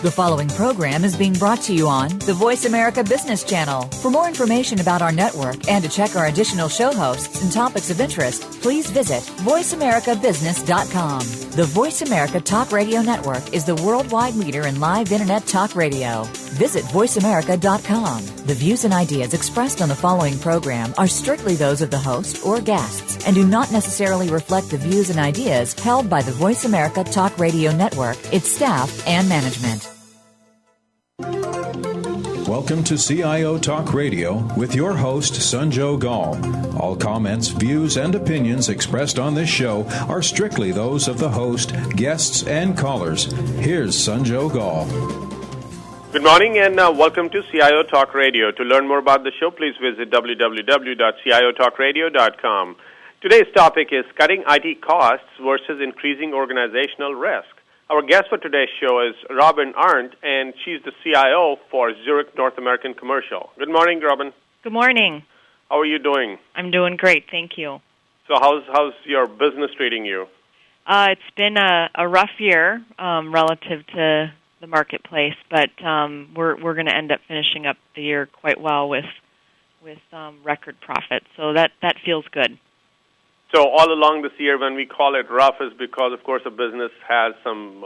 The following program is being brought to you on the Voice America Business Channel. For more information about our network and to check our additional show hosts and topics of interest, please visit voiceamericabusiness.com. The Voice America Talk Radio Network is the worldwide leader in live Internet talk radio. Visit voiceamerica.com. The views and ideas expressed on the following program are strictly those of the host or guests and do not necessarily reflect the views and ideas held by the Voice America Talk Radio Network, its staff, and management. Welcome to CIO Talk Radio with your host, Sanjo Gall. All comments, views, and opinions expressed on this show are strictly those of the host, guests, and callers. Here's Sanjo Gall. Good morning and welcome to CIO Talk Radio. To learn more about the show, please visit www.ciotalkradio.com. Today's topic is cutting IT costs versus increasing organizational risk. Our guest for today's show is Robin Arndt, and she's the CIO for Zurich North American Commercial. Good morning, Robin. Good morning. How are you doing? I'm doing great, thank you. So how's your business treating you? It's been a rough year relative to the marketplace, but we're going to end up finishing up the year quite well with record profits. So that feels good. So all along this year, when we call it rough, is because, of course, a business has some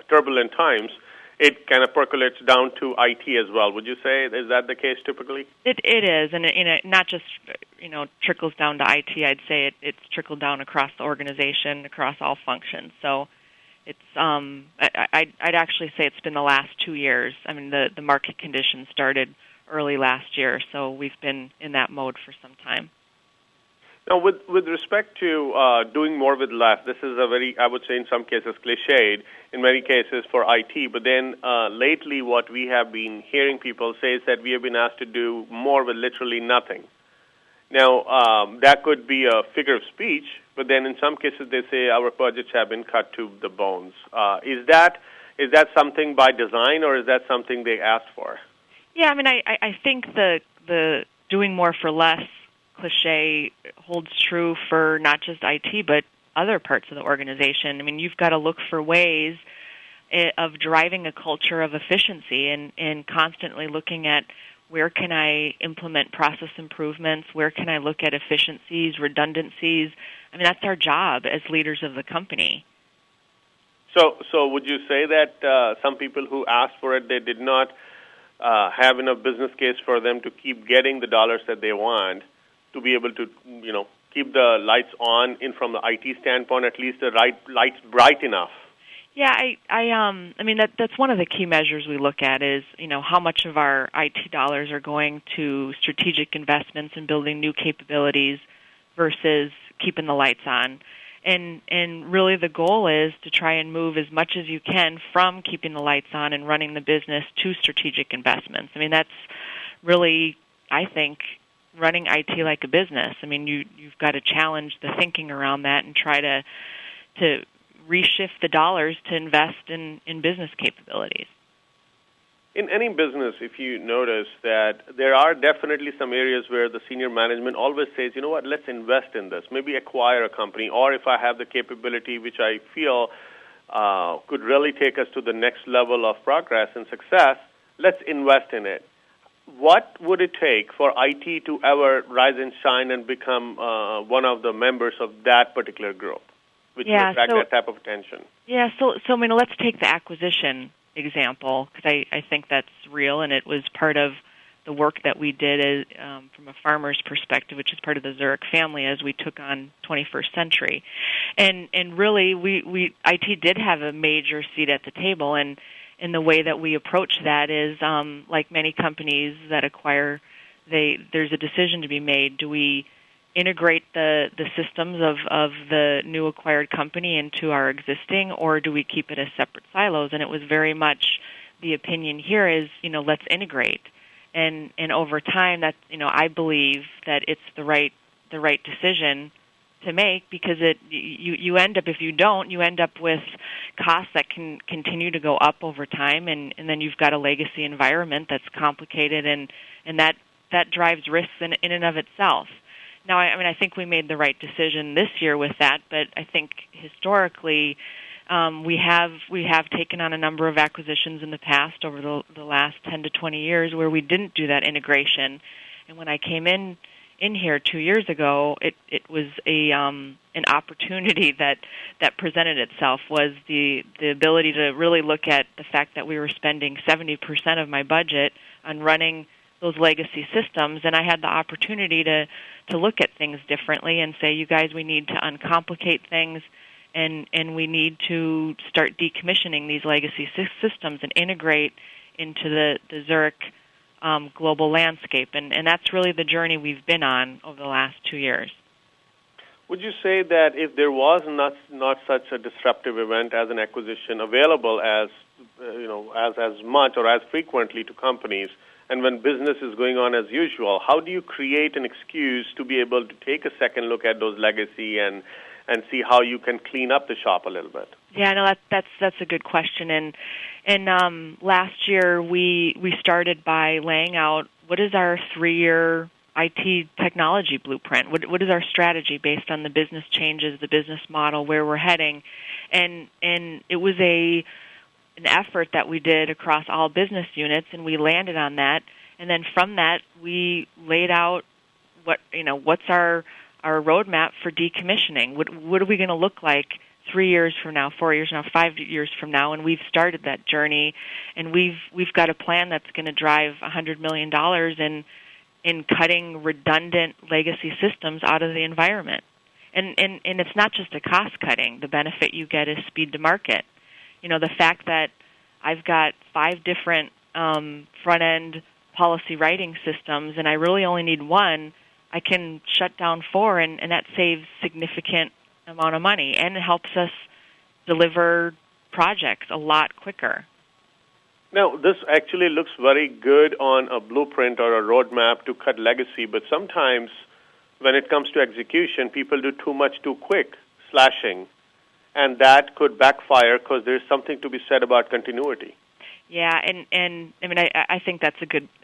turbulent times. It kind of percolates down to IT as well. Would you say, is that the case typically? It is, and it not just trickles down to IT. I'd say it's trickled down across the organization, across all functions. So it's I'd actually say it's been the last 2 years. I mean, the market conditions started early last year, so we've been in that mode for some time. Now, with respect to doing more with less, this is a very, I would say in some cases, cliched, in many cases for IT. But then lately what we have been hearing people say is that we have been asked to do more with literally nothing. Now, that could be a figure of speech, but then in some cases they say our budgets have been cut to the bones. Is that something by design, or is that something they asked for? Yeah, I mean, I think the doing more for less cliche holds true for not just IT, but other parts of the organization. I mean, you've got to look for ways of driving a culture of efficiency and constantly looking at where can I implement process improvements, where can I look at efficiencies, redundancies. I mean, that's our job as leaders of the company. So would you say that some people who asked for it, they did not have enough business case for them to keep getting the dollars that they want, to be able to, keep the lights on from the IT standpoint, at least the lights bright enough? Yeah, I mean that's one of the key measures we look at is, how much of our IT dollars are going to strategic investments and building new capabilities versus keeping the lights on. And really the goal is to try and move as much as you can from keeping the lights on and running the business to strategic investments. I mean, that's really, I think, running IT like a business. I mean, you've got to challenge the thinking around that and try to reshift the dollars to invest in business capabilities. In any business, if you notice that there are definitely some areas where the senior management always says, let's invest in this, maybe acquire a company, or if I have the capability which I feel could really take us to the next level of progress and success, let's invest in it. What would it take for IT to ever rise and shine and become one of the members of that particular group, which would attract that type of attention? Yeah, so let's take the acquisition example, because I think that's real, and it was part of the work that we did from a farmer's perspective, which is part of the Zurich family as we took on 21st Century. And really, we IT did have a major seat at the table, and the way that we approach that is, like many companies that acquire, there's a decision to be made. Do we integrate the systems of the new acquired company into our existing, or do we keep it as separate silos? And it was very much the opinion here is, let's integrate. And over time, that I believe that it's the right decision to make, because you end up, if you don't, you end up with costs that can continue to go up over time, and then you've got a legacy environment that's complicated, and that drives risks in and of itself. Now, I think we made the right decision this year with that, but I think historically We have taken on a number of acquisitions in the past over the last 10 to 20 years where we didn't do that integration. And when I came in here 2 years ago, it was an opportunity that presented itself, was the ability to really look at the fact that we were spending 70% of my budget on running those legacy systems, and I had the opportunity to look at things differently and say, you guys, we need to uncomplicate things, and we need to start decommissioning these legacy systems and integrate into the Zurich global landscape. And that's really the journey we've been on over the last 2 years. Would you say that if there was not such a disruptive event as an acquisition available as much or as frequently to companies, and when business is going on as usual, how do you create an excuse to be able to take a second look at those legacy and see how you can clean up the shop a little bit? Yeah, no, that's a good question. And last year we started by laying out what is our 3-year IT technology blueprint. What is our strategy based on the business changes, the business model, where we're heading, and it was an effort that we did across all business units, and we landed on that. And then from that, we laid out what's our roadmap for decommissioning. What are we going to look like 3 years from now, 4 years from now, 5 years from now? And we've started that journey, and we've got a plan that's going to drive $100 million in cutting redundant legacy systems out of the environment. And it's not just a cost cutting. The benefit you get is speed to market. The fact that I've got 5 different front-end policy writing systems and I really only need one, I can shut down 4, and that saves significant amount of money, and it helps us deliver projects a lot quicker. Now, this actually looks very good on a blueprint or a roadmap to cut legacy, but sometimes when it comes to execution, people do too much too quick, slashing. And that could backfire because there's something to be said about continuity. Yeah, and I mean, I think that's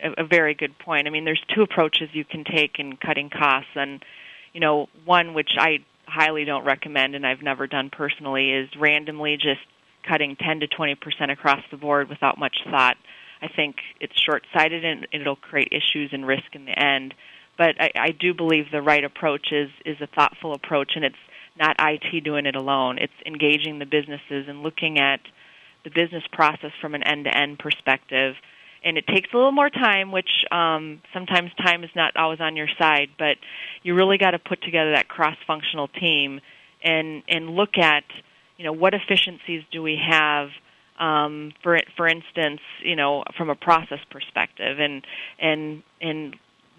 a very good point. I mean, there's 2 approaches you can take in cutting costs, and one which I highly don't recommend, and I've never done personally, is randomly just cutting 10 to 20% across the board without much thought. I think it's short-sighted and it'll create issues and risk in the end. But I do believe the right approach is a thoughtful approach, and it's not IT doing it alone. It's engaging the businesses and looking at the business process from an end-to-end perspective. And it takes a little more time, which sometimes time is not always on your side, but you really got to put together that cross-functional team and look at, what efficiencies do we have, for instance, from a process perspective. And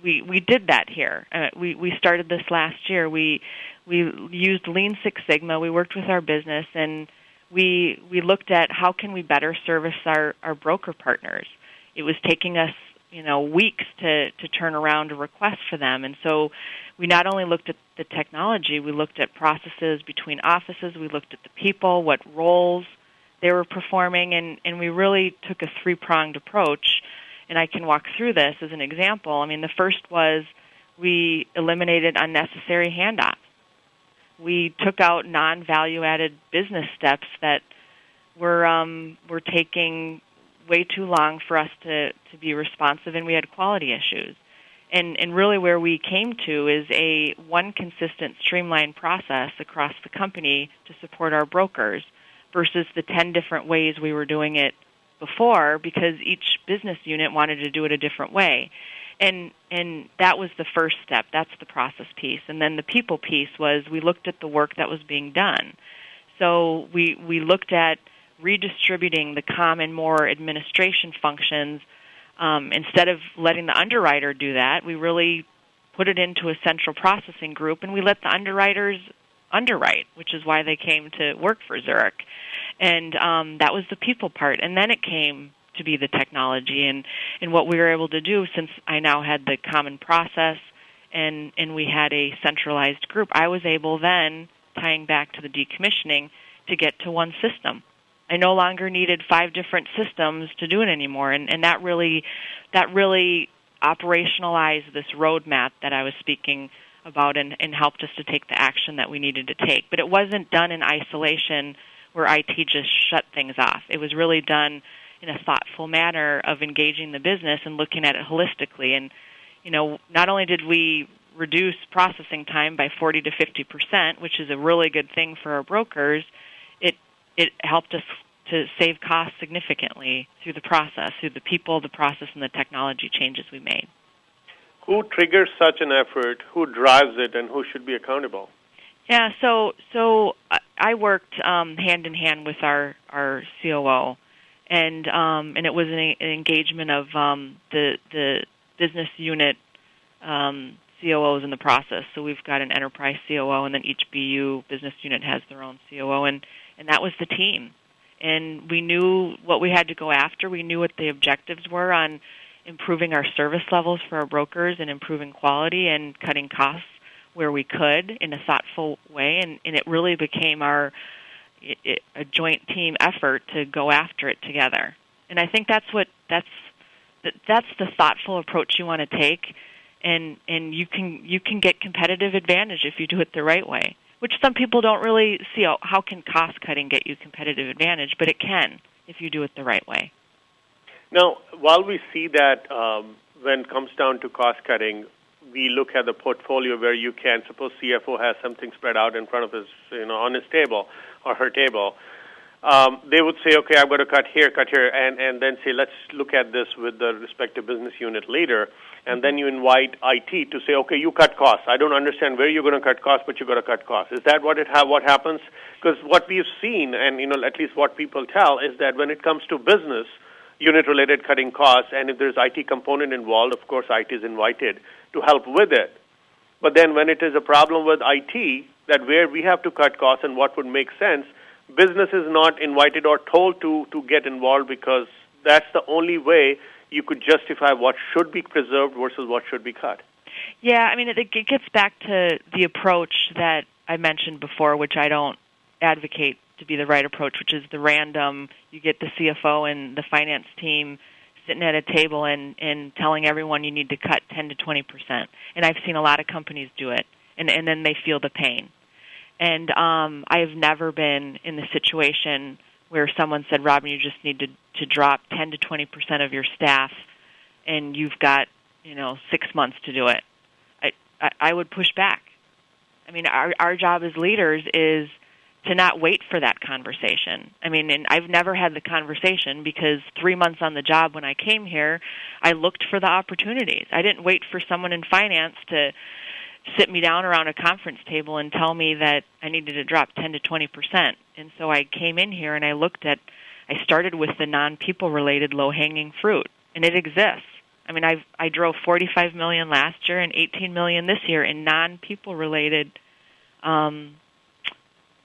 we did that here. We started this last year. We used Lean Six Sigma. We worked with our business, and we looked at how can we better service our broker partners. It was taking us, weeks to turn around a request for them. And so we not only looked at the technology, we looked at processes between offices, we looked at the people, what roles they were performing, and we really took a 3-pronged approach. And I can walk through this as an example. I mean, the first was we eliminated unnecessary handoffs. We took out non-value-added business steps that were taking way too long for us to be responsive, and we had quality issues. And really where we came to is one consistent streamlined process across the company to support our brokers versus the 10 different ways we were doing it before, because each business unit wanted to do it a different way. And that was the first step. That's the process piece. And then the people piece was we looked at the work that was being done. So we looked at redistributing the common, more administration functions. Instead of letting the underwriter do that, we really put it into a central processing group, and we let the underwriters underwrite, which is why they came to work for Zurich. And that was the people part. And then it came to be the technology. And what we were able to do, since I now had the common process and we had a centralized group, I was able then, tying back to the decommissioning, to get to one system. I no longer needed 5 different systems to do it anymore. And that really operationalized this roadmap that I was speaking about and helped us to take the action that we needed to take. But it wasn't done in isolation where IT just shut things off. It was really done in a thoughtful manner of engaging the business and looking at it holistically. And, not only did we reduce processing time by 40 to 50%, which is a really good thing for our brokers, it helped us to save costs significantly through the process, through the people, the process, and the technology changes we made. Who triggers such an effort? Who drives it, and who should be accountable? Yeah, so I worked hand in hand with our COO, and it was an engagement of the business unit COOs in the process. So we've got an enterprise COO, and then each BU business unit has their own COO, and that was the team. And we knew what we had to go after. We knew what the objectives were on improving our service levels for our brokers and improving quality and cutting costs where we could in a thoughtful way. And it really became a joint team effort to go after it together. And I think that's the thoughtful approach you want to take. And you can get competitive advantage if you do it the right way, which some people don't really see. How can cost-cutting get you competitive advantage? But it can if you do it the right way. Now, while we see that when it comes down to cost-cutting, we look at the portfolio where you can, suppose CFO has something spread out in front of his, on his table or her table. They would say, okay, I'm going to cut here, and then say, let's look at this with the respective business unit leader. And then you invite IT to say, okay, you cut costs. I don't understand where you're going to cut costs, but you're going to cut costs. Is that what happens? Because what we've seen, and at least what people tell, is that when it comes to business unit-related cutting costs, and if there's IT component involved, of course, IT is invited to help with it. But then when it is a problem with IT, that where we have to cut costs and what would make sense, business is not invited or told to get involved, because that's the only way you could justify what should be preserved versus what should be cut. Yeah, I mean, it gets back to the approach that I mentioned before, which I don't advocate to be the right approach, which is the random, you get the CFO and the finance team sitting at a table and telling everyone you need to cut 10 to 20%. And I've seen a lot of companies do it, and then they feel the pain. And I've never been in the situation where someone said, Robin, you just need to drop 10 to 20% of your staff, and you've got 6 months to do it. I would push back. I mean, our job as leaders is to not wait for that conversation. I mean, and I've never had the conversation because 3 months on the job when I came here, I looked for the opportunities. I didn't wait for someone in finance to sit me down around a conference table and tell me that I needed to drop 10 to 20%. And so I came in here and I started with the non-people related low-hanging fruit, and it exists. I mean, I drove $45 million last year and $18 million this year in non-people related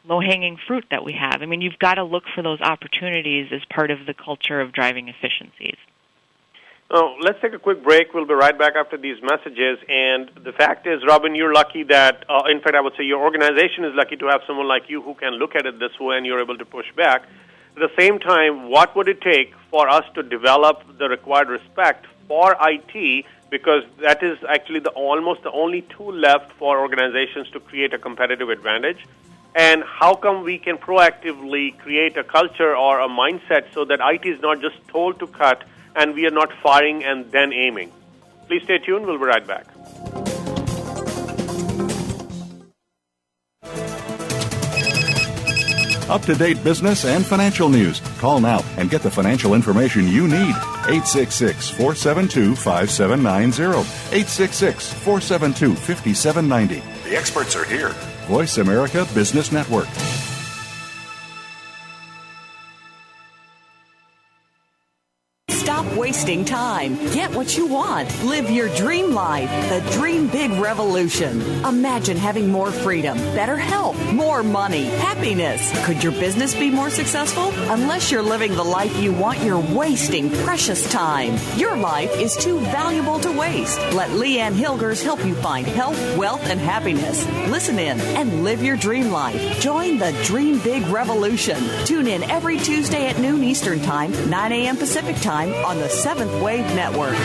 low-hanging fruit that we have. I mean, you've got to look for those opportunities as part of the culture of driving efficiencies. Oh, let's take a quick break. We'll be right back after these messages. And the fact is, Robin, you're lucky that, in fact, I would say your organization is lucky to have someone like you who can look at it this way and you're able to push back. At the same time, what would it take for us to develop the required respect for IT, because that is actually almost the only tool left for organizations to create a competitive advantage? And how come we can proactively create a culture or a mindset so that IT is not just told to cut and we are not firing and then aiming? Please stay tuned. We'll be right back. Up-to-date business and financial news. Call now and get the financial information you need. 866-472-5790. 866-472-5790. The experts are here. Voice America Business Network. Stop wasting time. Get what you want. Live your dream life. The Dream Big Revolution. Imagine having more freedom, better health, more money, happiness. Could your business be more successful? Unless you're living the life you want, you're wasting precious time. Your life is too valuable to waste. Let Leanne Hilgers help you find health, wealth, and happiness. Listen in and live your dream life. Join the Dream Big Revolution. Tune in every Tuesday at noon Eastern Time, 9 a.m. Pacific Time on the 7th Wave Network.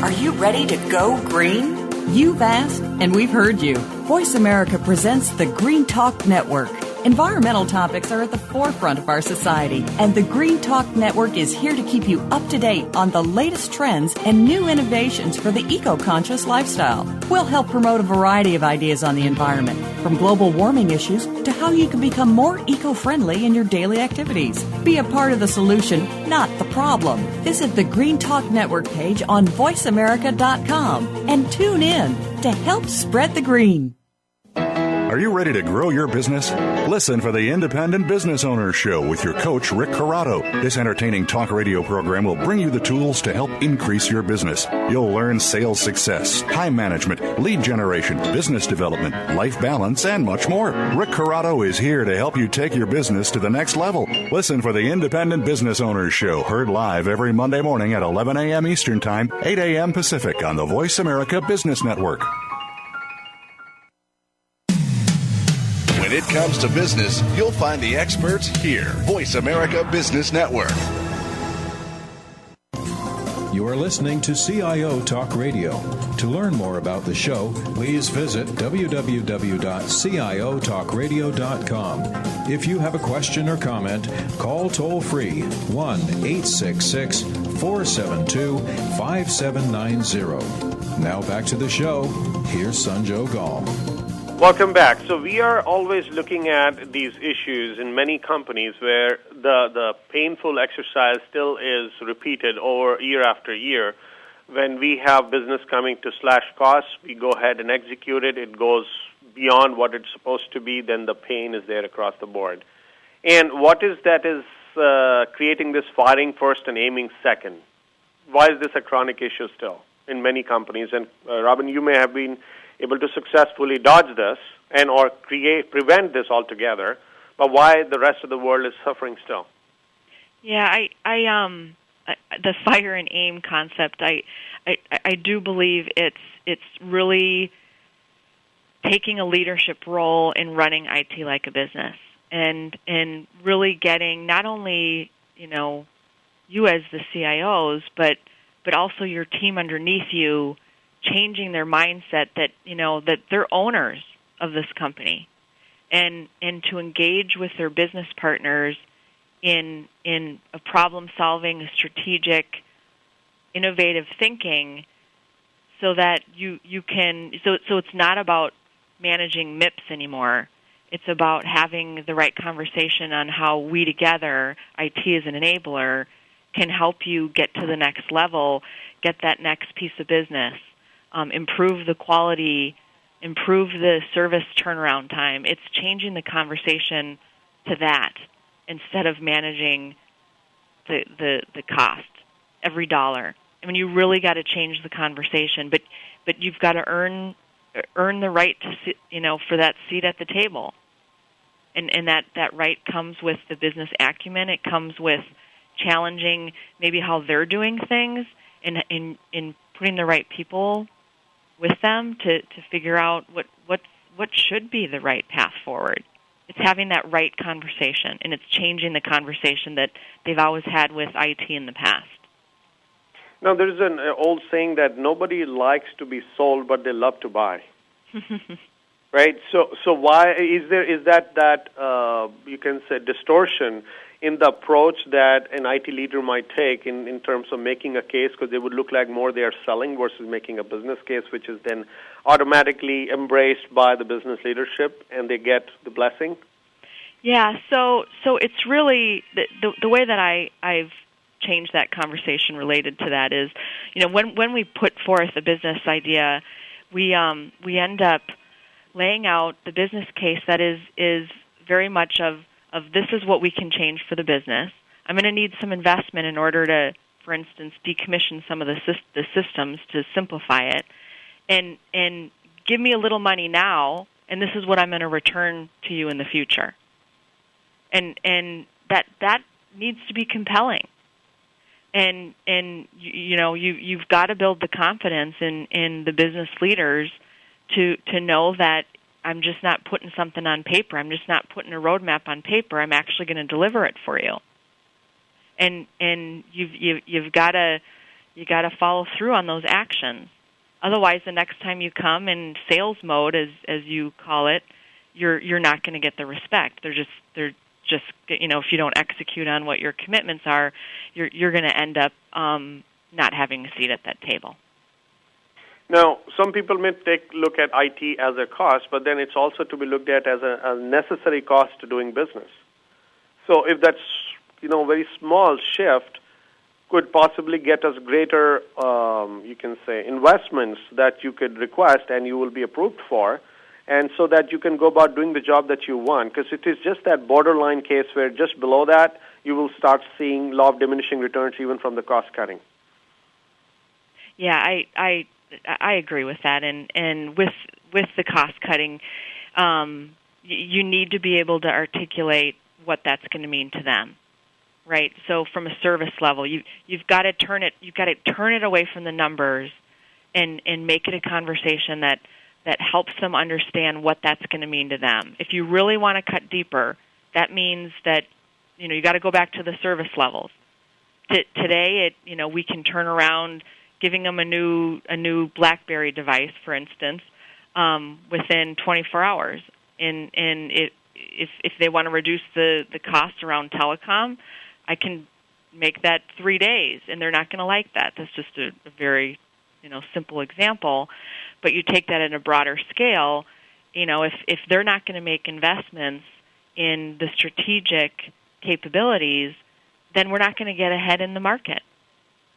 Are you ready to go green? You've asked, and we've heard you. Voice America presents the Green Talk Network. Environmental topics are at the forefront of our society, and the Green Talk Network is here to keep you up to date on the latest trends and new innovations for the eco-conscious lifestyle. We'll help promote a variety of ideas on the environment, from global warming issues to how you can become more eco-friendly in your daily activities. Be a part of the solution, not the problem. Visit the Green Talk Network page on voiceamerica.com and tune in to help spread the green. Are you ready to grow your business? Listen for the Independent Business Owner Show with your coach, Rick Corrado. This entertaining talk radio program will bring you the tools to help increase your business. You'll learn sales success, time management, lead generation, business development, life balance, and much more. Rick Corrado is here to help you take your business to the next level. Listen for the Independent Business Owner Show, heard live every Monday morning at 11 a.m. Eastern Time, 8 a.m. Pacific on the Voice America Business Network. When it comes to business, you'll find the experts here. Voice America Business Network. You are listening to CIO Talk Radio. To learn more about the show, please visit www.ciotalkradio.com. If you have a question or comment, call toll-free 1-866-472-5790. Now back to the show. Here's Sanjog Gall. Welcome back. So we are always looking at these issues in many companies where the painful exercise still is repeated over year after year. When we have business coming to slash costs, we go ahead and execute it. It goes beyond what it's supposed to be, then the pain is there across the board. And what is that is creating this firing first and aiming second? Why is this a chronic issue still in many companies? And Robin, you may have been able to successfully dodge this and or prevent this altogether, but why the rest of the world is suffering still? Yeah, the fire and aim concept, I do believe it's really taking a leadership role in running IT like a business and really getting not only, you as the CIOs, but also your team underneath you, changing their mindset that that they're owners of this company, and to engage with their business partners in a problem solving, a strategic, innovative thinking, so that you can so it's not about managing MIPS anymore. It's about having the right conversation on how we together, IT as an enabler, can help you get to the next level, get that next piece of business. Improve the quality, improve the service turnaround time. It's changing the conversation to that instead of managing the cost, every dollar. I mean, you really got to change the conversation, but you've got to earn the right to for that seat at the table, and that right comes with the business acumen. It comes with challenging maybe how they're doing things, and in putting the right people with them to figure out what should be the right path forward. It's having that right conversation, and it's changing the conversation that they've always had with IT in the past. Now, there's an old saying that nobody likes to be sold, but they love to buy. Right? So why is that you can say distortion in the approach that an IT leader might take in terms of making a case, because they would look like more they are selling versus making a business case, which is then automatically embraced by the business leadership and they get the blessing? Yeah, so it's really the way that I've changed that conversation related to that is, when we put forth a business idea, we end up laying out the business case that is very much of this is what we can change for the business. I'm going to need some investment in order to, for instance, decommission some of the systems to simplify it, and give me a little money now, and this is what I'm going to return to you in the future. And that needs to be compelling. And you've got to build the confidence in the business leaders to know that I'm just not putting something on paper. I'm just not putting a roadmap on paper. I'm actually going to deliver it for you. And you've got to follow through on those actions. Otherwise, the next time you come in sales mode, as you call it, you're not going to get the respect. They're just if you don't execute on what your commitments are, you're going to end up not having a seat at that table. Now, some people may look at IT as a cost, but then it's also to be looked at as a necessary cost to doing business. So if that's very small shift could possibly get us greater, you can say, investments that you could request and you will be approved for, and so that you can go about doing the job that you want. Because it is just that borderline case where just below that you will start seeing law of diminishing returns even from the cost cutting. Yeah, I agree with that, and with the cost cutting, you need to be able to articulate what that's going to mean to them, right? So from a service level, you've got to turn it away from the numbers, and make it a conversation that helps them understand what that's going to mean to them. If you really want to cut deeper, that means that you got to go back to the service levels. Today, we can turn around giving them a new BlackBerry device, for instance, within 24 hours. And if they want to reduce the cost around telecom, I can make that 3 days, and they're not going to like that. That's just a very simple example. But you take that at a broader scale, if they're not going to make investments in the strategic capabilities, then we're not going to get ahead in the market.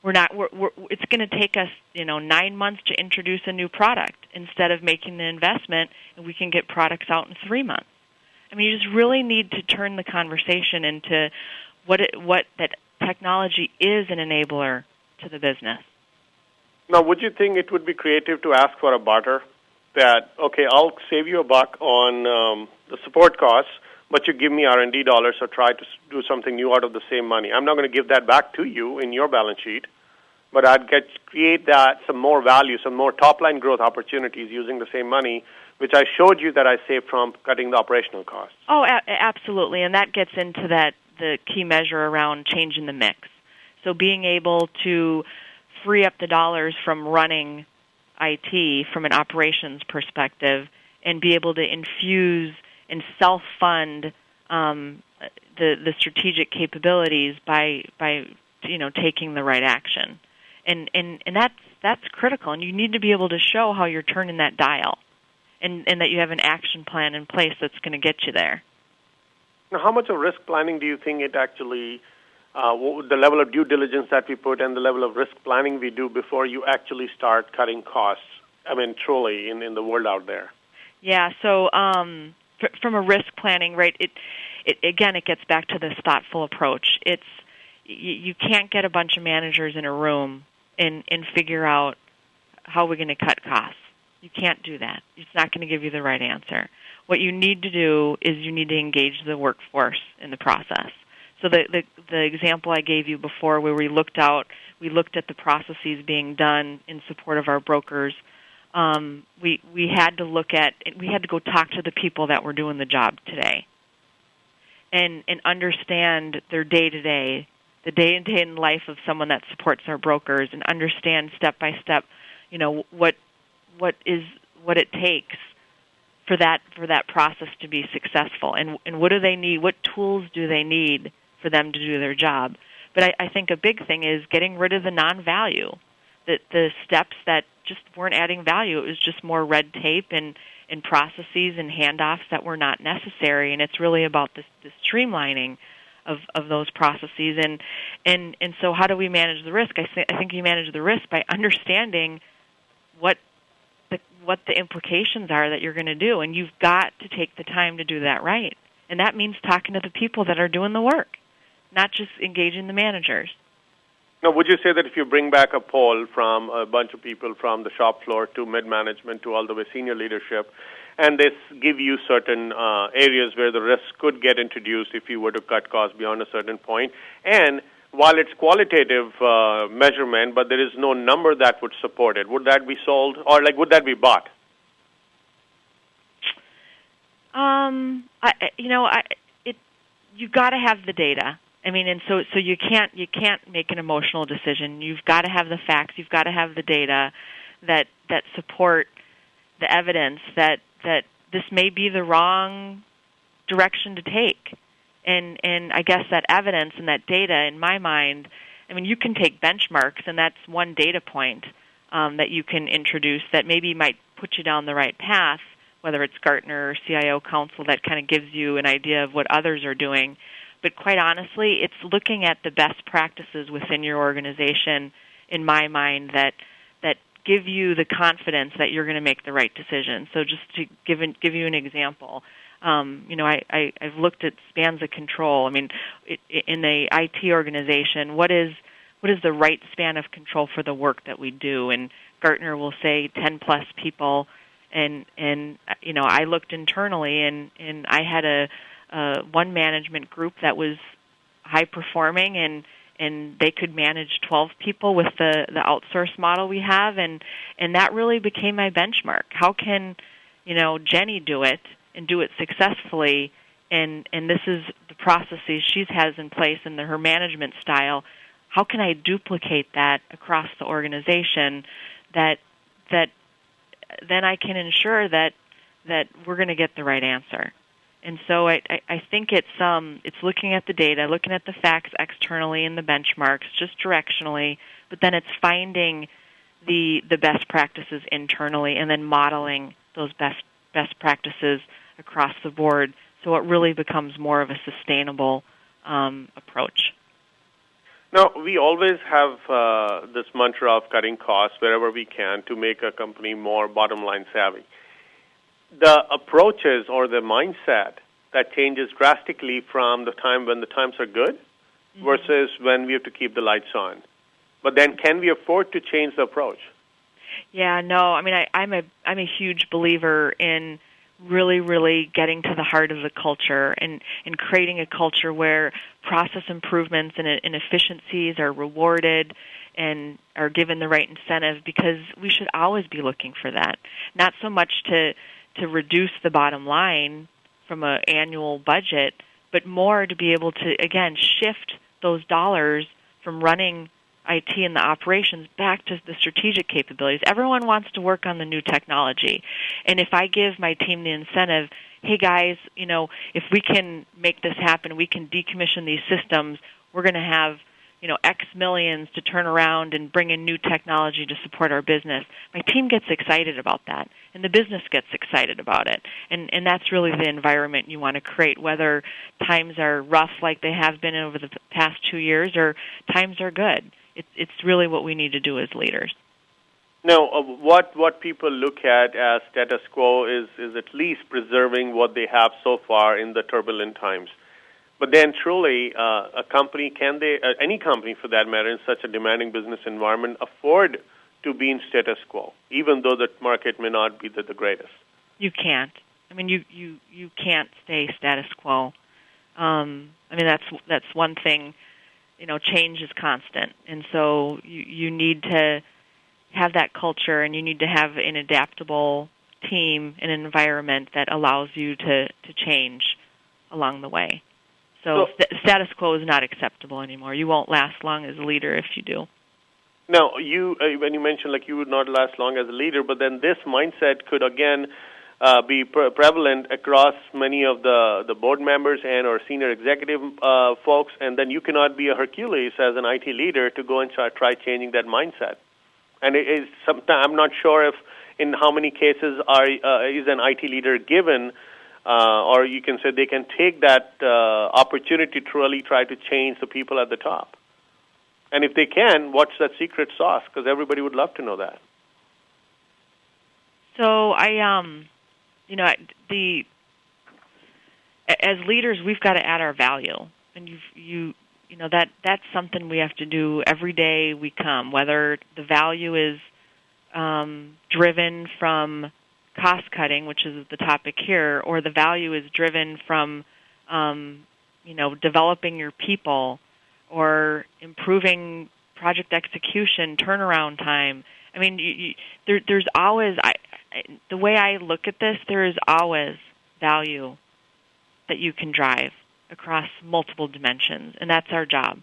It's going to take us, 9 months to introduce a new product instead of making the investment, and we can get products out in 3 months. I mean, you just really need to turn the conversation into what that technology is an enabler to the business. Now, would you think it would be creative to ask for a barter? That, okay, I'll save you $1 on the support costs, but you give me R&D dollars or try to do something new out of the same money. I'm not going to give that back to you in your balance sheet, but I'd create that some more value, some more top-line growth opportunities using the same money, which I showed you that I saved from cutting the operational costs. Oh, absolutely, and that gets into the key measure around changing the mix. So being able to free up the dollars from running IT from an operations perspective and be able to infuse and self-fund the strategic capabilities by taking the right action. And that's critical, and you need to be able to show how you're turning that dial and that you have an action plan in place that's going to get you there. Now, how much of risk planning do you think it actually, the level of due diligence that we put and the level of risk planning we do before you actually start cutting costs, truly in the world out there? Yeah, so from a risk planning, right, it gets back to this thoughtful approach. You can't get a bunch of managers in a room and figure out how we're going to cut costs. You can't do that. It's not going to give you the right answer. What you need to do is you need to engage the workforce in the process. So the example I gave you before, where we looked at the processes being done in support of our brokers. We had to go talk to the people that were doing the job today, and understand their day-to-day, the day-to-day in life of someone that supports our brokers, and understand step by step, what it takes for that process to be successful, and what do they need? What tools do they need for them to do their job? But I think a big thing is getting rid of the non-value, the steps that just weren't adding value. It was just more red tape and processes and handoffs that were not necessary. And it's really about the streamlining of those processes. And so how do we manage the risk? I think you manage the risk by understanding what the implications are that you're going to do. And you've got to take the time to do that right. And that means talking to the people that are doing the work, not just engaging the managers. Now, would you say that if you bring back a poll from a bunch of people from the shop floor to mid-management to all the way senior leadership, and they give you certain areas where the risk could get introduced if you were to cut costs beyond a certain point, and while it's qualitative measurement, but there is no number that would support it, would that be sold, or would that be bought? You've got to have the data. And so you can't make an emotional decision. You've got to have the facts. You've got to have the data that support the evidence that this may be the wrong direction to take. And I guess that evidence and that data, in my mind, I mean, you can take benchmarks, and that's one data point that you can introduce that maybe might put you down the right path, whether it's Gartner or CIO Council, that kind of gives you an idea of what others are doing. But quite honestly, it's looking at the best practices within your organization, in my mind, that give you the confidence that you're going to make the right decision. So just to give you an example, I've looked at spans of control. I mean, in the IT organization, what is the right span of control for the work that we do? And Gartner will say 10 plus people. And I looked internally, and I had a one management group that was high performing, and they could manage 12 people with the outsource model we have, and that really became my benchmark. How can Jenny do it and do it successfully? And this is the processes she has in place and her management style. How can I duplicate that across the organization that then I can ensure that we're going to get the right answer? And so I think it's looking at the data, looking at the facts externally and the benchmarks, just directionally, but then it's finding the best practices internally and then modeling those best practices across the board, so it really becomes more of a sustainable approach. Now, we always have this mantra of cutting costs wherever we can to make a company more bottom-line savvy. The approaches or the mindset that changes drastically from the time when the times are good versus when we have to keep the lights on. But then can we afford to change the approach? Yeah, no. I mean, I'm a huge believer in really, really getting to the heart of the culture and creating a culture where process improvements and efficiencies are rewarded and are given the right incentive, because we should always be looking for that. Not so much to reduce the bottom line from an annual budget, but more to be able to, again, shift those dollars from running IT and the operations back to the strategic capabilities. Everyone wants to work on the new technology. And if I give my team the incentive, hey guys, if we can make this happen, we can decommission these systems, we're going to have X millions to turn around and bring in new technology to support our business. My team gets excited about that, and the business gets excited about it. And that's really the environment you want to create, whether times are rough like they have been over the past 2 years or times are good. It's really what we need to do as leaders. Now, what people look at as status quo is at least preserving what they have so far in the turbulent times. But then truly, a company, any company for that matter, in such a demanding business environment, afford to be in status quo, even though the market may not be the greatest? You can't. I mean, you can't stay status quo. I mean, that's one thing. Change is constant, and so you need to have that culture, and you need to have an adaptable team and an environment that allows you to change along the way. So status quo is not acceptable anymore. You won't last long as a leader if you do. Now, when you mentioned you would not last long as a leader, but then this mindset could again be prevalent across many of the board members and or senior executive folks, and then you cannot be a Hercules as an IT leader to go and try changing that mindset. And I'm not sure if in how many cases is an IT leader given, or you can say they can take that opportunity to really try to change the people at the top. And if they can, what's that secret sauce? Because everybody would love to know that. So as leaders, we've got to add our value, and that's something we have to do every day we come. Whether the value is driven from cost cutting, which is the topic here, or the value is driven from developing your people or improving project execution, turnaround time. I mean, there's always. The way I look at this, there is always value that you can drive across multiple dimensions, and that's our job.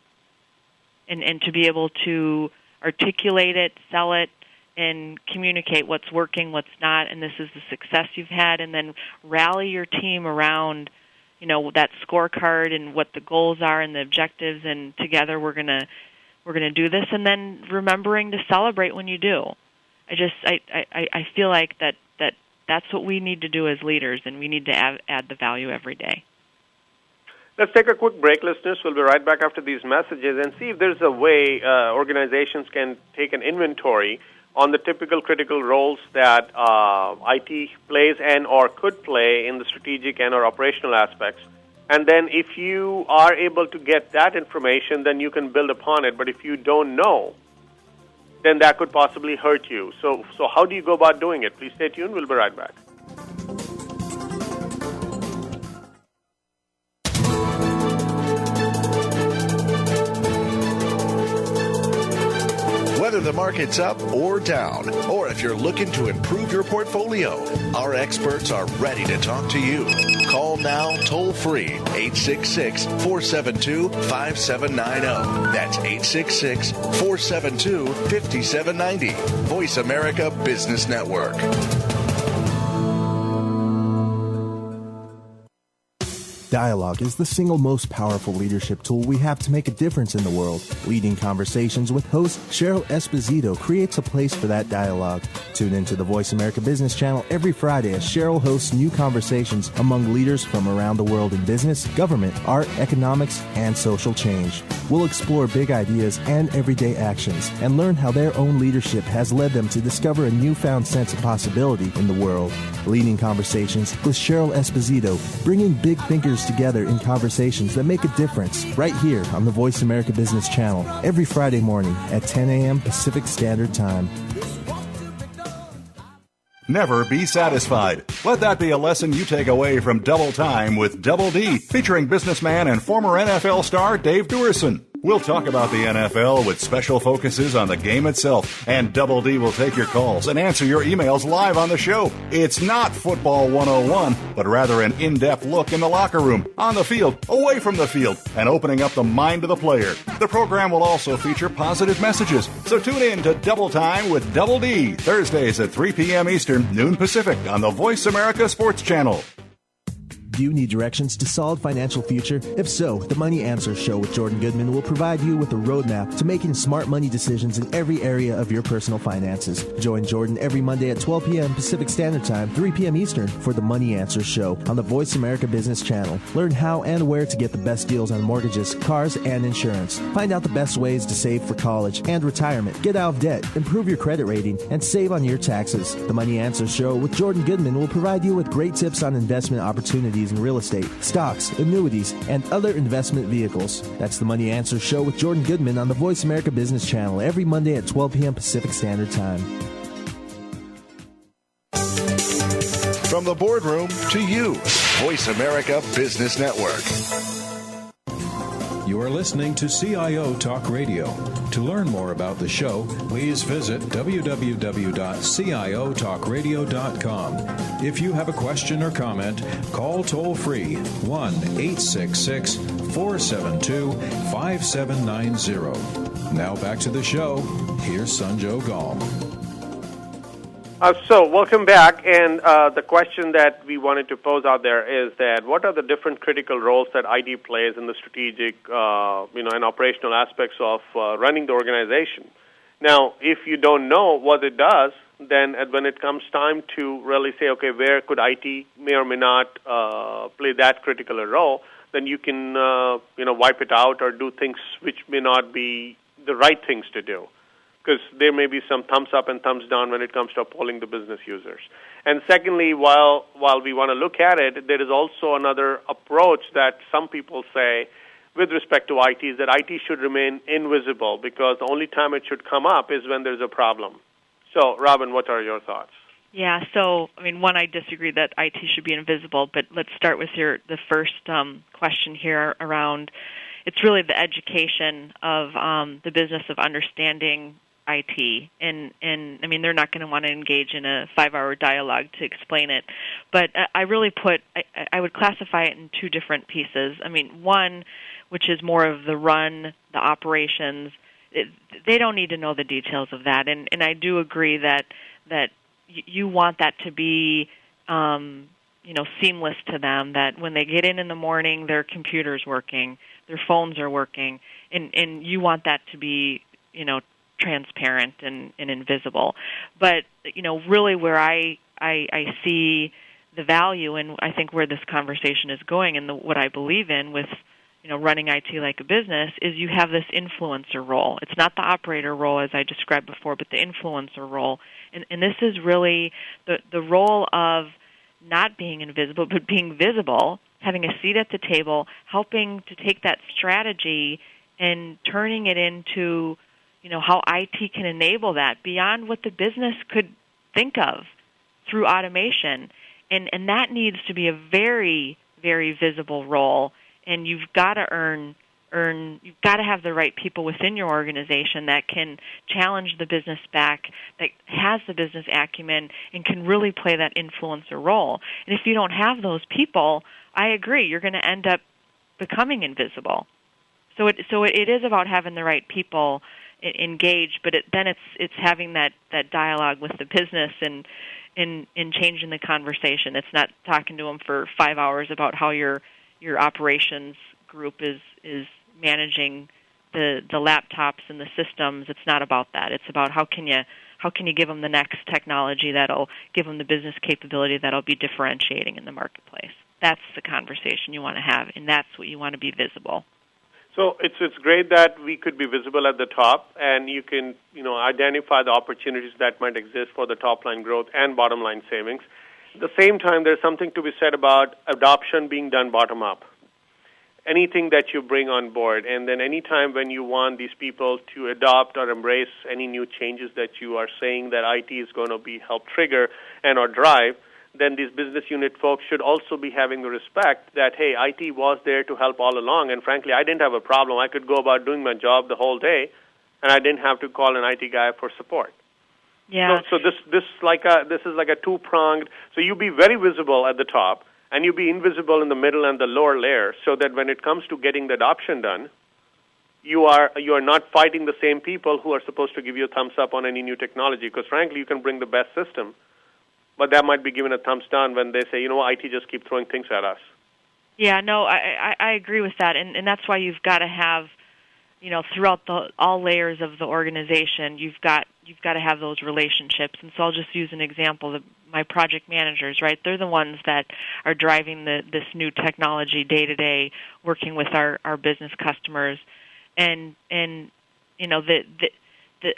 And to be able to articulate it, sell it, and communicate what's working, what's not, and this is the success you've had, and then rally your team around, that scorecard and what the goals are and the objectives, and together we're gonna do this, and then remembering to celebrate when you do. I feel like that's what we need to do as leaders, and we need to add the value every day. Let's take a quick break, listeners. We'll be right back after these messages and see if there's a way organizations can take an inventory on the typical critical roles that IT plays and or could play in the strategic and or operational aspects. And then if you are able to get that information, then you can build upon it. But if you don't know, then that could possibly hurt you. So how do you go about doing it? Please stay tuned. We'll be right back. Whether the market's up or down, or if you're looking to improve your portfolio, our experts are ready to talk to you. Call now toll-free, 866-472-5790. That's 866-472-5790. Voice America Business Network. Dialogue is the single most powerful leadership tool we have to make a difference in the world. Leading Conversations with host Cheryl Esposito creates a place for that dialogue. Tune into the Voice America Business Channel every Friday as Cheryl hosts new conversations among leaders from around the world in business, government, art, economics, and social change. We'll explore big ideas and everyday actions and learn how their own leadership has led them to discover a newfound sense of possibility in the world. Leading Conversations with Cheryl Esposito, bringing big thinkers together in conversations that make a difference, right here on the Voice America Business Channel every Friday morning at 10 a.m. Pacific Standard Time. Never be satisfied. Let that be a lesson you take away from Double Time with Double D, featuring businessman and former NFL star Dave Duerson. We'll talk about the NFL with special focuses on the game itself, and Double D will take your calls and answer your emails live on the show. It's not Football 101, but rather an in-depth look in the locker room, on the field, away from the field, and opening up the mind of the player. The program will also feature positive messages, so tune in to Double Time with Double D, Thursdays at 3 p.m. Eastern, noon Pacific, on the Voice America Sports Channel. Do you need directions to solid financial future? If so, the Money Answer Show with Jordan Goodman will provide you with a roadmap to making smart money decisions in every area of your personal finances. Join Jordan every Monday at 12 p.m. Pacific Standard Time, 3 p.m. Eastern for the Money Answer Show on the Voice America Business Channel. Learn how and where to get the best deals on mortgages, cars, and insurance. Find out the best ways to save for college and retirement. Get out of debt, improve your credit rating, and save on your taxes. The Money Answer Show with Jordan Goodman will provide you with great tips on investment opportunities in real estate, stocks, annuities, and other investment vehicles. That's the Money Answer Show with Jordan Goodman on the Voice America Business Channel every Monday at 12 p.m. Pacific Standard Time. From the boardroom to you, Voice America Business Network. You are listening to CIO Talk Radio. To learn more about the show, please visit www.ciotalkradio.com. If you have a question or comment, call toll-free 1-866-472-5790. Now back to the show. Here's Sanjog Gall. So welcome back, and the question that we wanted to pose out there is that what are the different critical roles that IT plays in the strategic, and operational aspects of running the organization? Now, if you don't know what it does, then when it comes time to really say, okay, where could IT may or may not play that critical a role, then you can, wipe it out or do things which may not be the right things to do. Because there may be some thumbs up and thumbs down when it comes to upholding the business users. And secondly, while we want to look at it, there is also another approach that some people say with respect to IT is that IT should remain invisible because the only time it should come up is when there's a problem. So, Robin, what are your thoughts? Yeah, so, one, I disagree that IT should be invisible, but let's start with the first question here around, it's really the education of the business of understanding IT, and they're not going to want to engage in a 5-hour dialogue to explain it, but I would classify it in two different pieces. One, which is more of the run, the operations, they don't need to know the details of that. And I do agree that you want that to be seamless to them, that when they get in the morning, their computer's working, their phones are working, and you want that to be, transparent and invisible. But, really where I see the value, and I think where this conversation is going, and what I believe in with, running IT like a business, is you have this influencer role. It's not the operator role as I described before, but the influencer role. And this is really the role of not being invisible, but being visible, having a seat at the table, helping to take that strategy and turning it into, how IT can enable that beyond what the business could think of through automation. And that needs to be a very, very visible role. And you've got to you've got to have the right people within your organization that can challenge the business back, that has the business acumen, and can really play that influencer role. And if you don't have those people, I agree, you're going to end up becoming invisible. So it is about having the right people engaged, but then it's having that dialogue with the business and changing the conversation. It's not talking to them for 5 hours about how your operations group is managing the laptops and the systems. It's not about that. It's about how can you give them the next technology that'll give them the business capability that'll be differentiating in the marketplace. That's the conversation you want to have, and that's what you want to be visible. So it's great that we could be visible at the top, and you can identify the opportunities that might exist for the top line growth and bottom line savings. At the same time, there's something to be said about adoption being done bottom up. Anything that you bring on board, and then any time when you want these people to adopt or embrace any new changes that you are saying that IT is going to be help trigger and or drive, then these business unit folks should also be having the respect that, hey, IT was there to help all along, and frankly, I didn't have a problem. I could go about doing my job the whole day, and I didn't have to call an IT guy for support. Yeah. So this is like a two-pronged. So you be very visible at the top, and you be invisible in the middle and the lower layer, so that when it comes to getting the adoption done, you are not fighting the same people who are supposed to give you a thumbs up on any new technology. Because frankly, you can bring the best system, but that might be given a thumbs down when they say, IT just keep throwing things at us. Yeah, no, I agree with that, and that's why you've got to have, throughout all layers of the organization, you've got to have those relationships. And so I'll just use an example. My project managers, right? They're the ones that are driving this new technology day to day, working with our business customers, and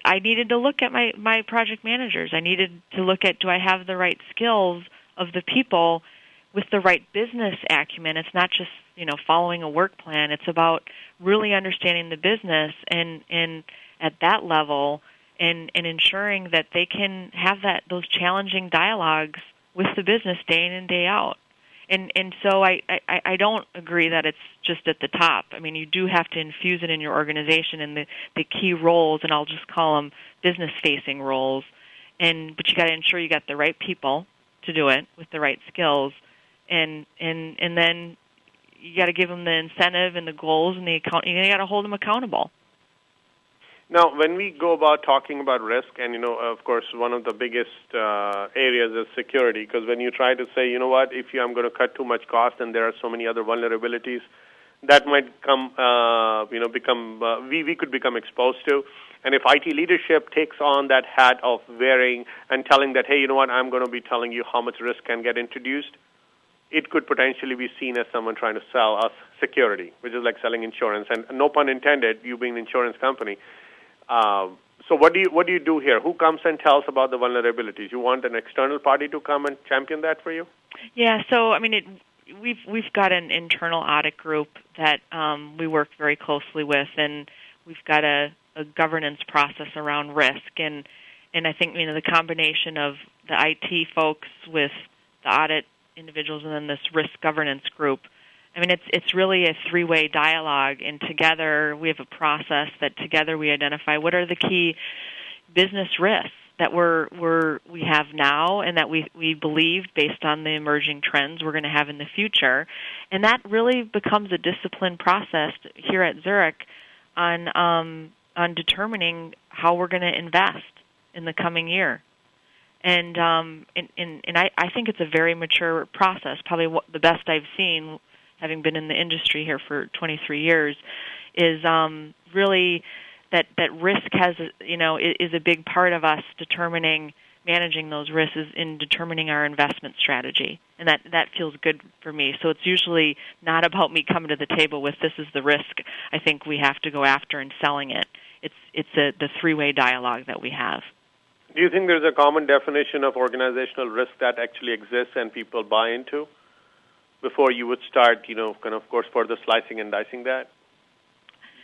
I needed to look at my project managers. I needed to look at, do I have the right skills of the people with the right business acumen? It's not just, following a work plan. It's about really understanding the business and at that level and ensuring that they can have those challenging dialogues with the business day in and day out. And so I don't agree that it's just at the top. I mean, you do have to infuse it in your organization and the key roles, and I'll just call them business-facing roles. But you got to ensure you got the right people to do it with the right skills, and then you got to give them the incentive and the goals and the account. You got to hold them accountable. Now, when we go about talking about risk, and, of course, one of the biggest areas is security, because when you try to say, I'm going to cut too much cost and there are so many other vulnerabilities, that might we could become exposed to. And if IT leadership takes on that hat of wearing and telling that, hey, I'm going to be telling you how much risk can get introduced, it could potentially be seen as someone trying to sell us security, which is like selling insurance. And no pun intended, you being an insurance company. So what do you do here? Who comes and tells about the vulnerabilities? You want an external party to come and champion that for you? Yeah. So we've got an internal audit group that we work very closely with, and we've got a governance process around risk, and I think the combination of the IT folks with the audit individuals and then this risk governance group. It's really a three-way dialogue, and together we have a process that together we identify what are the key business risks that we have now and that we believe based on the emerging trends we're going to have in the future. And that really becomes a disciplined process here at Zurich on determining how we're going to invest in the coming year. And I think it's a very mature process, probably the best I've seen, having been in the industry here for 23 years, is really that risk is a big part of us managing those risks in determining our investment strategy. And that feels good for me. So it's usually not about me coming to the table with this is the risk I think we have to go after and selling it. It's the three-way dialogue that we have. Do you think there's a common definition of organizational risk that actually exists and people buy into before you would start, of course, further slicing and dicing that?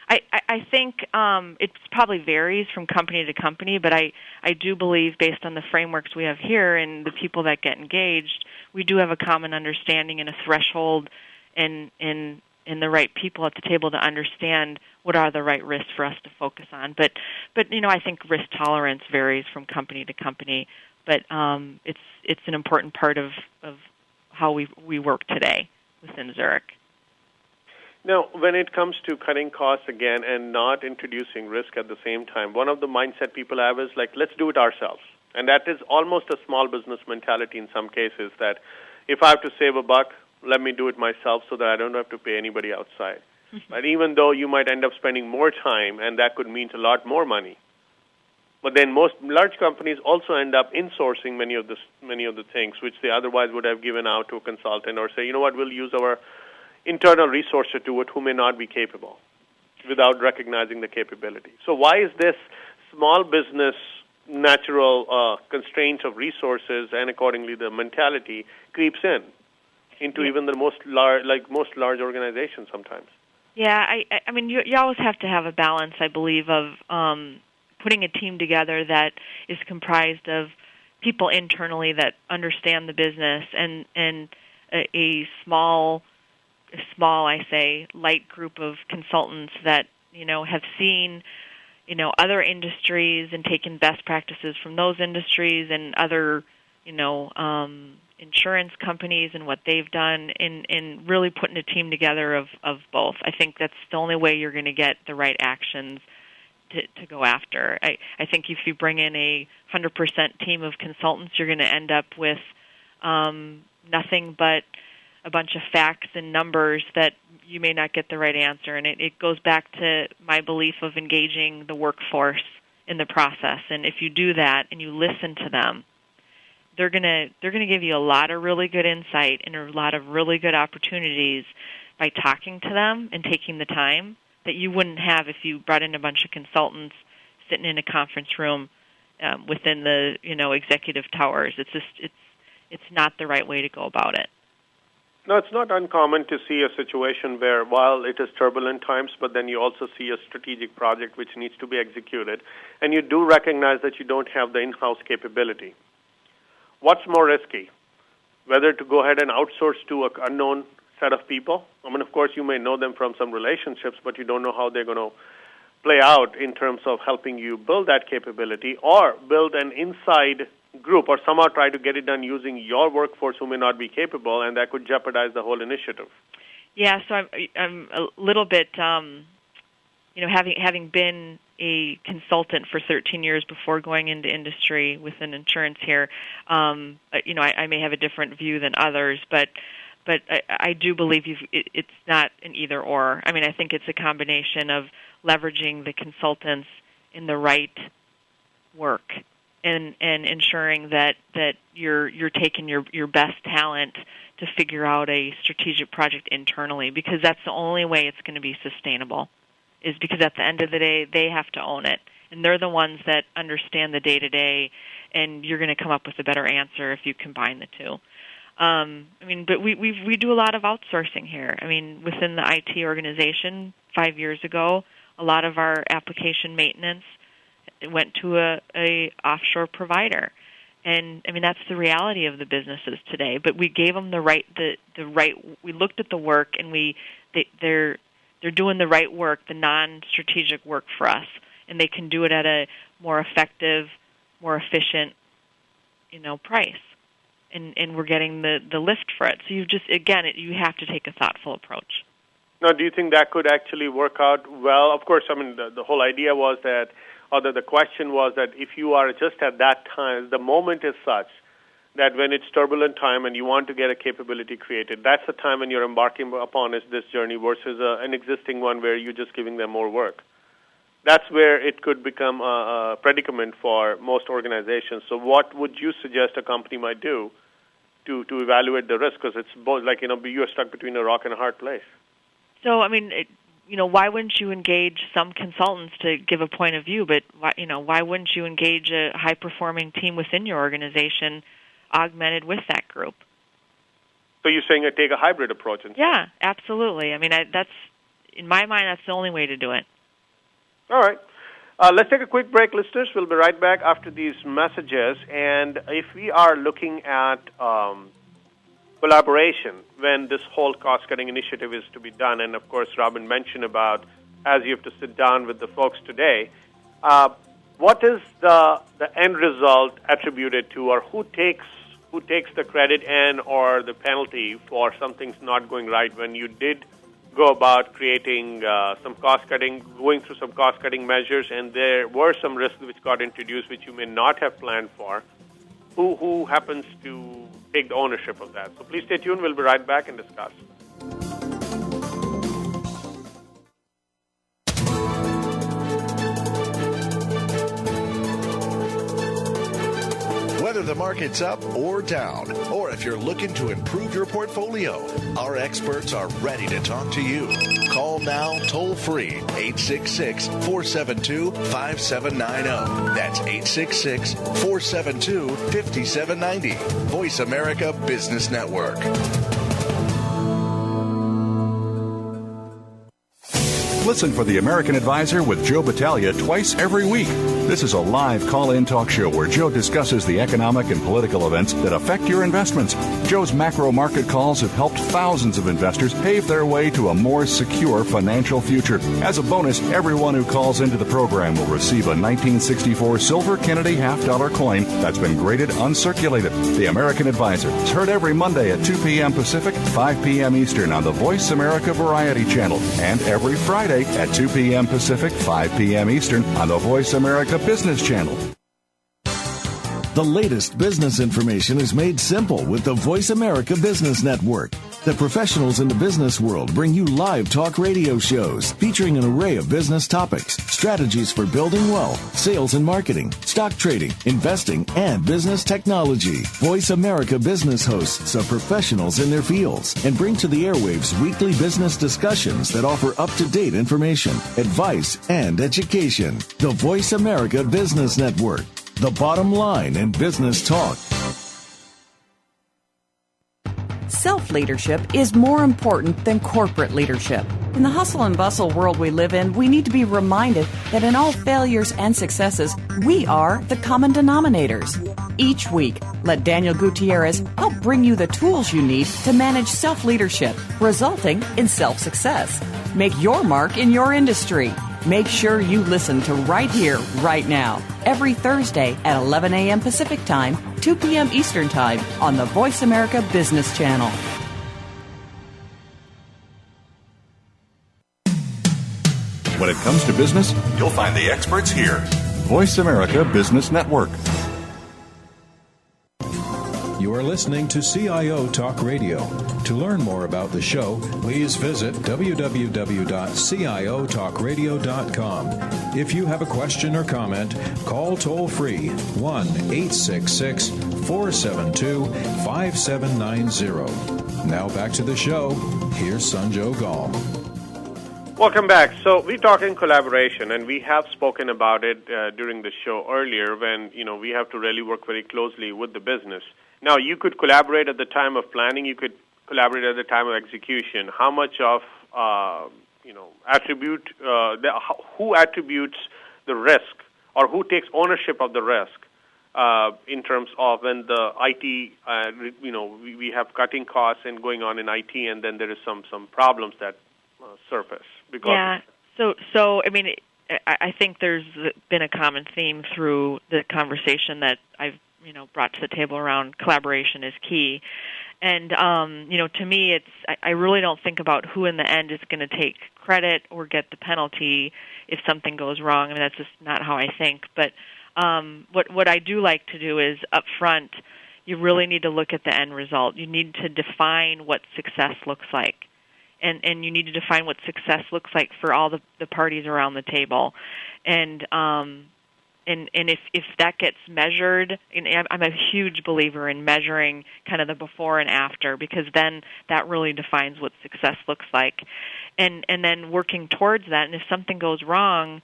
I think it probably varies from company to company, but I do believe, based on the frameworks we have here and the people that get engaged, we do have a common understanding and a threshold and the right people at the table to understand what are the right risks for us to focus on. But I think risk tolerance varies from company to company, but it's an important part of how we work today within Zurich. Now, when it comes to cutting costs again and not introducing risk at the same time, one of the mindset people have is like, let's do it ourselves. And that is almost a small business mentality in some cases, that if I have to save a buck, let me do it myself so that I don't have to pay anybody outside. But even though you might end up spending more time, and that could mean a lot more money. But then most large companies also end up insourcing many of the things which they otherwise would have given out to a consultant, or say, you know what, we'll use our internal resource to do it who may not be capable without recognizing the capability. So why is this small business natural constraints of resources and accordingly the mentality creeps into even the most large organizations sometimes? Yeah, I mean, you always have to have a balance, I believe, of putting a team together that is comprised of people internally that understand the business and a small, I say, light group of consultants that, have seen, other industries and taken best practices from those industries and other, insurance companies and what they've done in really putting a team together of both. I think that's the only way you're going to get the right actions to go after. I think if you bring in a 100% team of consultants, you're going to end up with nothing but a bunch of facts and numbers that you may not get the right answer. And it goes back to my belief of engaging the workforce in the process. And if you do that and you listen to them, they're gonna give you a lot of really good insight and a lot of really good opportunities by talking to them and taking the time that you wouldn't have if you brought in a bunch of consultants sitting in a conference room within the executive towers. It's not the right way to go about it. No, it's not uncommon to see a situation where, while it is turbulent times, but then you also see a strategic project which needs to be executed, and you do recognize that you don't have the in-house capability. What's more risky? Whether to go ahead and outsource to an unknown set of people? I mean, of course, you may know them from some relationships, but you don't know how they're going to play out in terms of helping you build that capability, or build an inside group, or somehow try to get it done using your workforce who may not be capable, and that could jeopardize the whole initiative. Yeah, so I'm a little bit, having been a consultant for 13 years before going into industry within insurance here, I may have a different view than others, but I do believe it's not an either or. I mean, I think it's a combination of leveraging the consultants in the right work and ensuring that you're taking your best talent to figure out a strategic project internally, because that's the only way it's going to be sustainable, is because at the end of the day, they have to own it. And they're the ones that understand the day-to-day, and you're going to come up with a better answer if you combine the two. But we do a lot of outsourcing here. I mean, within the IT organization 5 years ago, a lot of our application maintenance went to a offshore provider. And I mean, that's the reality of the businesses today. But we gave them the right. We looked at the work, and they're doing the right work, the non-strategic work for us, and they can do it at a more effective, more efficient, price. And we're getting the lift for it. So you have to take a thoughtful approach. Now, do you think that could actually work out well? Of course, I mean, the whole idea was that, or the question was that if you are just at that time, the moment is such that when it's turbulent time and you want to get a capability created, that's the time when you're embarking upon this journey versus an existing one where you're just giving them more work. That's where it could become a predicament for most organizations. So what would you suggest a company might do to evaluate the risk? Because it's both like, you're stuck between a rock and a hard place. So, I mean, why wouldn't you engage some consultants to give a point of view? But why wouldn't you engage a high-performing team within your organization, augmented with that group? So you're saying take a hybrid approach? Yeah, absolutely. I mean, that's in my mind, that's the only way to do it. All right. Let's take a quick break, listeners. We'll be right back after these messages. And if we are looking at collaboration when this whole cost-cutting initiative is to be done, and of course Robin mentioned about as you have to sit down with the folks today, what is the end result attributed to, or who takes the credit and or the penalty for something's not going right when you did go about creating some cost-cutting, going through some cost-cutting measures, and there were some risks which got introduced which you may not have planned for. Who happens to take the ownership of that? So please stay tuned. We'll be right back and discuss. Whether the market's up or down, or if you're looking to improve your portfolio, our experts are ready to talk to you. Call now toll free 866-472-5790. That's 866-472-5790. Voice America Business Network. Listen for The American Advisor with Joe Battaglia twice every week. This is a live call-in talk show where Joe discusses the economic and political events that affect your investments. Joe's macro market calls have helped thousands of investors pave their way to a more secure financial future. As a bonus, everyone who calls into the program will receive a 1964 silver Kennedy half-dollar coin that's been graded uncirculated. The American Advisor is heard every Monday at 2 p.m. Pacific, 5 p.m. Eastern on the Voice America Variety Channel, and every Friday at 2 p.m. Pacific, 5 p.m. Eastern on the Voice America Business Channel. The latest business information is made simple with the Voice America Business Network. The professionals in the business world bring you live talk radio shows featuring an array of business topics, strategies for building wealth, sales and marketing, stock trading, investing, and business technology. Voice America Business hosts are professionals in their fields and bring to the airwaves weekly business discussions that offer up-to-date information, advice, and education. The Voice America Business Network. The bottom line in business talk. Self-leadership is more important than corporate leadership. In the hustle and bustle world we live in, we need to be reminded that in all failures and successes, we are the common denominators. Each week, let Daniel Gutierrez help bring you the tools you need to manage self-leadership, resulting in self-success. Make your mark in your industry. Make sure you listen to Right Here, Right Now, every Thursday at 11 a.m. Pacific Time, 2 p.m. Eastern Time on the Voice America Business Channel. When it comes to business, you'll find the experts here. Voice America Business Network. You are listening to CIO Talk Radio. To learn more about the show, please visit www.ciotalkradio.com. If you have a question or comment, call toll-free 1-866-472-5790. Now back to the show. Here's Sanjog Gal. Welcome back. So we're talking collaboration, and we have spoken about it during the show earlier when, we have to really work very closely with the business. Now, you could collaborate at the time of planning. You could collaborate at the time of execution. How much of, who attributes the risk, or who takes ownership of the risk in terms of when the IT, we have cutting costs and going on in IT, and then there is some problems that surface. I think there's been a common theme through the conversation that I've brought to the table around collaboration is key. And, to me, I really don't think about who in the end is going to take credit or get the penalty if something goes wrong. I mean, that's just not how I think. But what I do like to do is up front, you really need to look at the end result. You need to define what success looks like. And you need to define what success looks like for all the parties around the table. And if that gets measured, and I'm a huge believer in measuring kind of the before and after, because then that really defines what success looks like. And then working towards that, and if something goes wrong,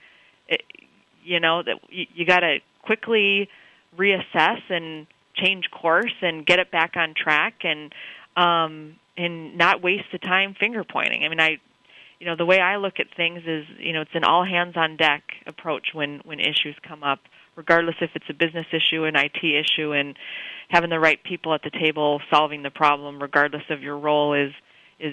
you got to quickly reassess and change course and get it back on track, and not waste the time finger pointing. I mean, the way I look at things is, it's an all hands on deck approach when issues come up, regardless if it's a business issue, an IT issue, and having the right people at the table solving the problem, regardless of your role, is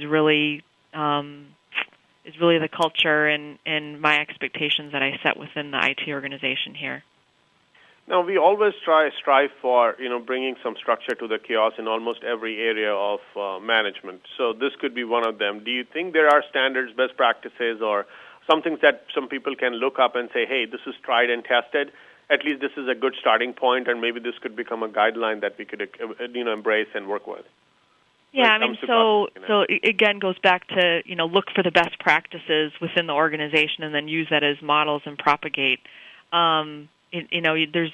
really the culture and my expectations that I set within the IT organization here. Now, we always strive for, bringing some structure to the chaos in almost every area of management. So this could be one of them. Do you think there are standards, best practices, or some things that some people can look up and say, hey, this is tried and tested? At least this is a good starting point, and maybe this could become a guideline that we could, embrace and work with. Yeah, I mean, so it again goes back to, look for the best practices within the organization and then use that as models and propagate. There's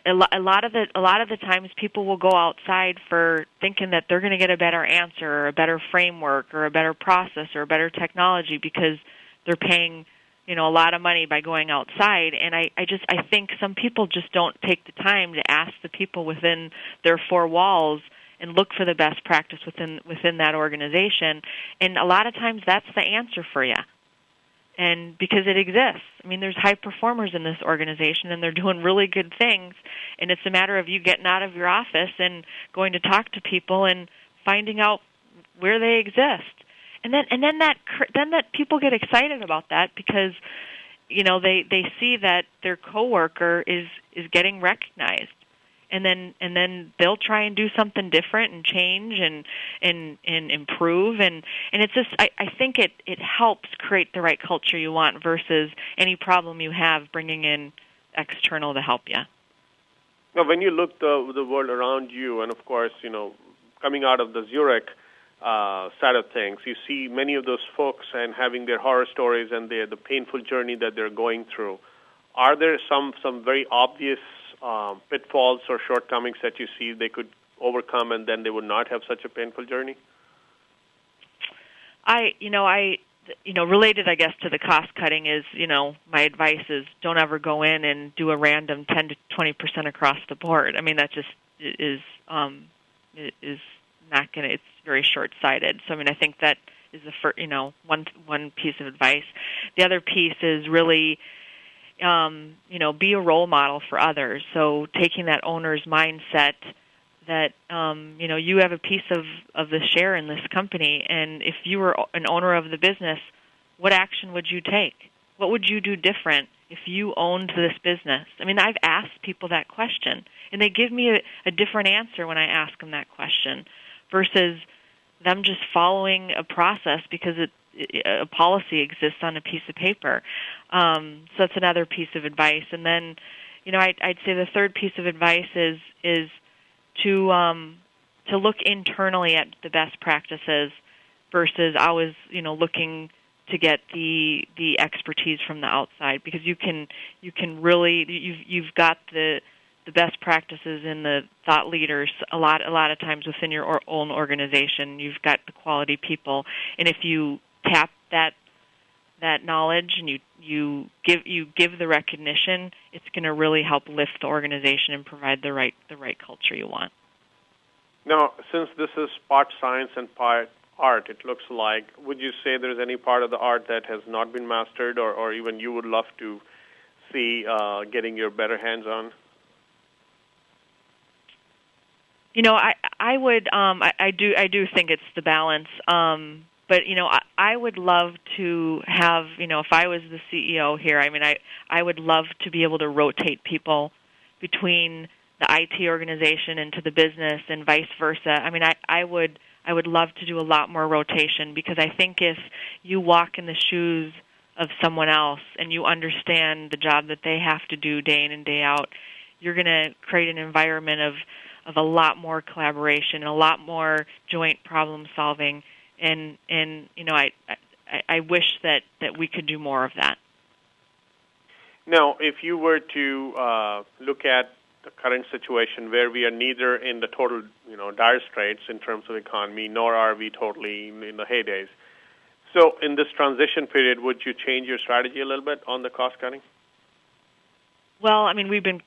a lot of the times people will go outside for thinking that they're going to get a better answer or a better framework or a better process or a better technology because they're paying, a lot of money by going outside. And I think some people just don't take the time to ask the people within their four walls and look for the best practice within that organization. And a lot of times that's the answer for you. And because it exists. I mean, there's high performers in this organization, and they're doing really good things. And it's a matter of you getting out of your office and going to talk to people and finding out where they exist. And then that people get excited about that because, they see that their coworker is getting recognized. And then they'll try and do something different and change and improve and it's just I think it helps create the right culture you want versus any problem you have bringing in external to help you. Now, when you look the world around you, and of course, coming out of the Zurich side of things, you see many of those folks and having their horror stories and the painful journey that they're going through. Are there some very obvious pitfalls or shortcomings that you see they could overcome, and then they would not have such a painful journey? Related, I guess, to the cost cutting is, my advice is don't ever go in and do a random 10 to 20% across the board. I mean, that just is not going to. It's very short-sighted. So, I mean, I think that is one piece of advice. The other piece is really, be a role model for others. So taking that owner's mindset that, you have a piece of the share in this company, and if you were an owner of the business, what action would you take? What would you do different if you owned this business? I mean, I've asked people that question, and they give me a different answer when I ask them that question versus them just following a process because a policy exists on a piece of paper. So that's another piece of advice. And then, I'd say the third piece of advice is to look internally at the best practices versus always, looking to get the expertise from the outside, because you can really you've got the best practices in the thought leaders a lot of times within your own organization. You've got the quality people, and if you tap that knowledge and you give the recognition, it's going to really help lift the organization and provide the right culture you want. Now, since this is part science and part art, it looks like, would you say there's any part of the art that has not been mastered, or even you would love to see getting your better hands on? I do think it's the balance. But, I would love to have, if I was the CEO here, I mean, I would love to be able to rotate people between the IT organization into the business and vice versa. I mean, I would love to do a lot more rotation, because I think if you walk in the shoes of someone else and you understand the job that they have to do day in and day out, you're going to create an environment of a lot more collaboration and a lot more joint problem solving. And you know, I wish that we could do more of that. Now, if you were to look at the current situation where we are neither in the total, dire straits in terms of economy, nor are we totally in the heydays. So in this transition period, would you change your strategy a little bit on the cost cutting? Well, I mean, we've been,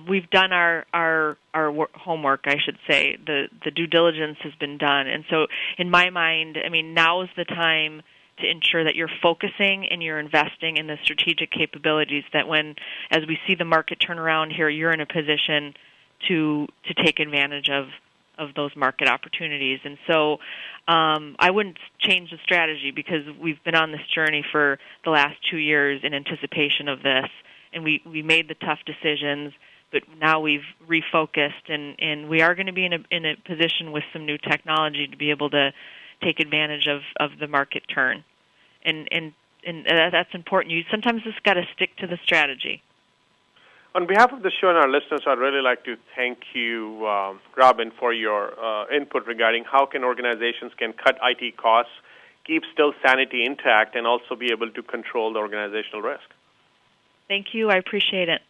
we've done our homework, I should say. The due diligence has been done. And so in my mind, I mean, now is the time to ensure that you're focusing and you're investing in the strategic capabilities that as we see the market turn around here, you're in a position to take advantage of those market opportunities. And so I wouldn't change the strategy, because we've been on this journey for the last 2 years in anticipation of this, and we made the tough decisions, but now we've refocused, and we are going to be in a position with some new technology to be able to take advantage of the market turn. And that's important. You sometimes just got to stick to the strategy. On behalf of the show and our listeners, I'd really like to thank you, Robin, for your input regarding how can organizations can cut IT costs, keep still sanity intact, and also be able to control the organizational risk. Thank you. I appreciate it.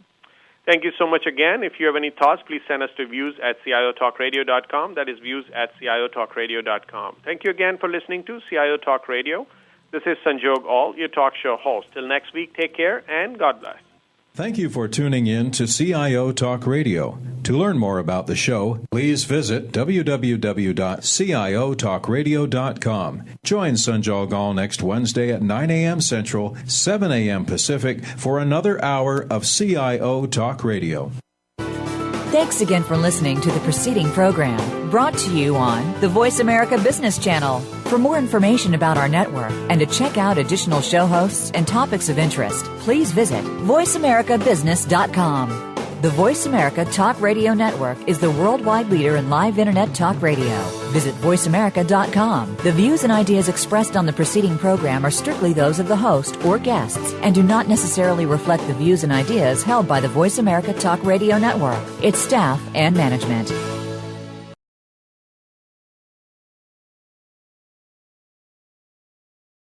Thank you so much again. If you have any thoughts, please send us to views@ciotalkradio.com. That is views@ciotalkradio.com. Thank you again for listening to CIO Talk Radio. This is Sanjog Aul, your talk show host. Till next week, take care and God bless. Thank you for tuning in to CIO Talk Radio. To learn more about the show, please visit www.ciotalkradio.com. Join Sanjog Aul next Wednesday at 9 a.m. Central, 7 a.m. Pacific for another hour of CIO Talk Radio. Thanks again for listening to the preceding program, brought to you on the Voice America Business Channel. For more information about our network and to check out additional show hosts and topics of interest, please visit voiceamericabusiness.com. The Voice America Talk Radio Network is the worldwide leader in live Internet talk radio. Visit voiceamerica.com. The views and ideas expressed on the preceding program are strictly those of the host or guests and do not necessarily reflect the views and ideas held by the Voice America Talk Radio Network, its staff, and management.